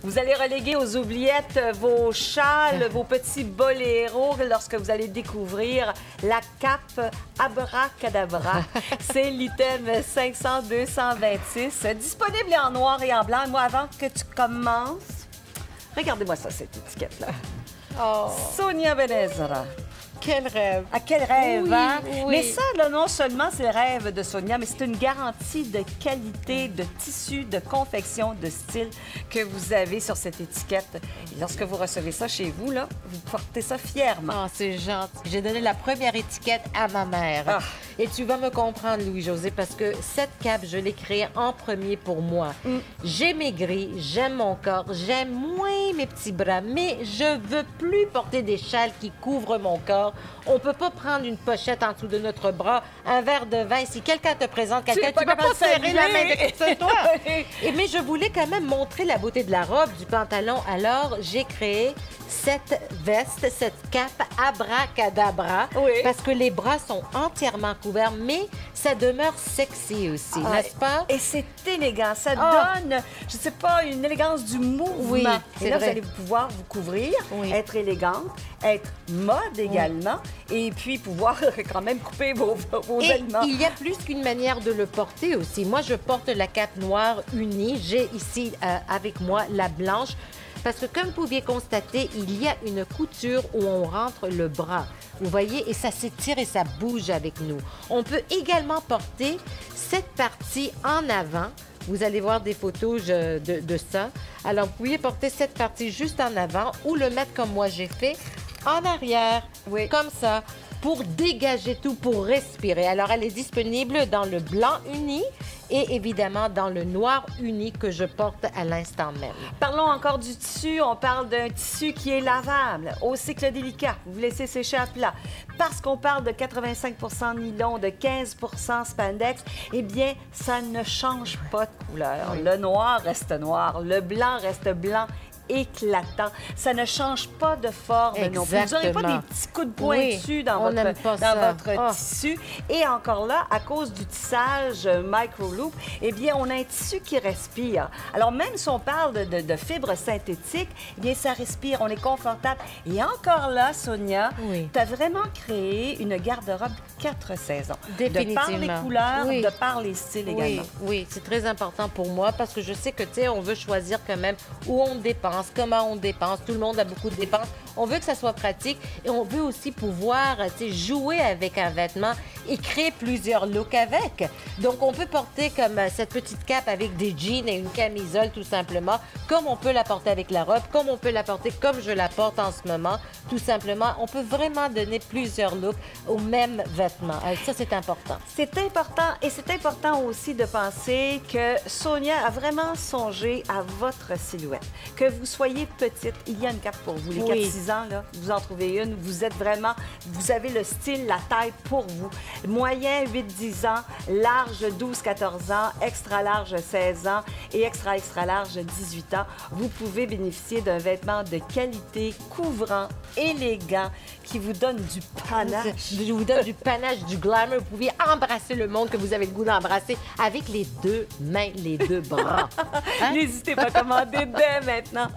Vous allez reléguer aux oubliettes vos châles, vos petits boléros lorsque vous allez découvrir la cape Abracadabra. C'est l'item 500-226, disponible en noir et en blanc. Moi, avant que tu commences, regardez-moi ça, cette étiquette-là. Oh, Sonia Benezra. quel rêve! À quel rêve, Oui, hein? oui. Mais ça, là, non seulement c'est le rêve de Sonia, mais c'est une garantie de qualité, de tissu, de confection, de style que vous avez sur cette étiquette. Et lorsque vous recevez ça chez vous, là, vous portez ça fièrement. Oh, c'est gentil. J'ai donné la première étiquette à ma mère. Ah. Et tu vas me comprendre, Louis-José, parce que cette cape, je l'ai créée en premier pour moi. J'ai maigri, j'aime mon corps, j'aime moins mes petits bras, mais je veux plus porter des châles qui couvrent mon corps. On peut pas prendre une pochette en dessous de notre bras, un verre de vin. Si quelqu'un te présente quelqu'un, tu peux pas serrer la main de qui que ce soit. Mais je voulais quand même montrer la beauté de la robe, du pantalon. Alors, j'ai créé cette veste, cette cape Abracadabra, Oui. parce que les bras sont entièrement couverts, mais ça demeure sexy aussi, n'est-ce pas? Et c'est élégant. Ça Ah. donne, je sais pas, une élégance du mouvement. Oui, c'est et là, vrai. vous allez pouvoir vous couvrir, Oui. être élégante, être mode également, et puis pouvoir quand même couper vos Et vêtements. il y a plus qu'une manière de le porter aussi. Moi, je porte la cape noire unie. J'ai ici avec moi la blanche. Parce que comme vous pouviez constater, il y a une couture où on rentre le bras. Vous voyez, et ça s'étire et ça bouge avec nous. On peut également porter cette partie en avant. Vous allez voir des photos de ça. Alors, vous pouvez porter cette partie juste en avant ou le mettre comme moi j'ai fait, en arrière, Oui. comme ça, pour dégager tout, pour respirer. Alors, elle est disponible dans le blanc uni et évidemment dans le noir uni que je porte à l'instant même. Parlons encore du tissu. On parle d'un tissu qui est lavable, au cycle délicat. Vous laissez sécher à plat. Parce qu'on parle de 85 nylon, de 15 spandex, eh bien, ça ne change pas de couleur. Le noir reste noir, le blanc reste blanc éclatant. Ça ne change pas de forme non plus. Vous n'aurez pas Exactement. des petits coups de pointu Oui, dans on votre, n'aime pas ça. dans votre Ah. tissu. Et encore là, à cause du tissage micro-loop, eh bien, on a un tissu qui respire. Alors, même si on parle de fibres synthétiques, eh bien, ça respire, on est confortable. Et encore là, Sonia, Oui. tu as vraiment créé une garde-robe 4 saisons. Définitivement. De par les couleurs, Oui. de par les styles Oui, également. oui, c'est très important pour moi parce que je sais que, tu sais, on veut choisir quand même où on dépense, comment on dépense. Tout le monde a beaucoup de dépenses. On veut que ça soit pratique et on veut aussi pouvoir, tu sais, jouer avec un vêtement et créer plusieurs looks avec. Donc, on peut porter comme cette petite cape avec des jeans et une camisole, tout simplement, comme on peut la porter avec la robe, comme on peut la porter comme je la porte en ce moment, tout simplement. On peut vraiment donner plusieurs looks au même vêtement. Ça, c'est important. C'est important et c'est important aussi de penser que Sonia a vraiment songé à votre silhouette. Que vous soyez petite, il y a une cape pour vous. Les Oui. 4-6 ans, là, vous en trouvez une. Vous êtes vraiment, vous avez le style, la taille pour vous. Moyen, 8-10 ans. Large, 12-14 ans. Extra large, 16 ans. Et extra, extra large, 18 ans. Vous pouvez bénéficier d'un vêtement de qualité, couvrant, élégant, qui vous donne du panache. Je vous donne du panache, du glamour. Vous pouvez embrasser le monde que vous avez le goût d'embrasser avec les deux mains, les deux bras. Hein? N'hésitez pas à commander dès maintenant.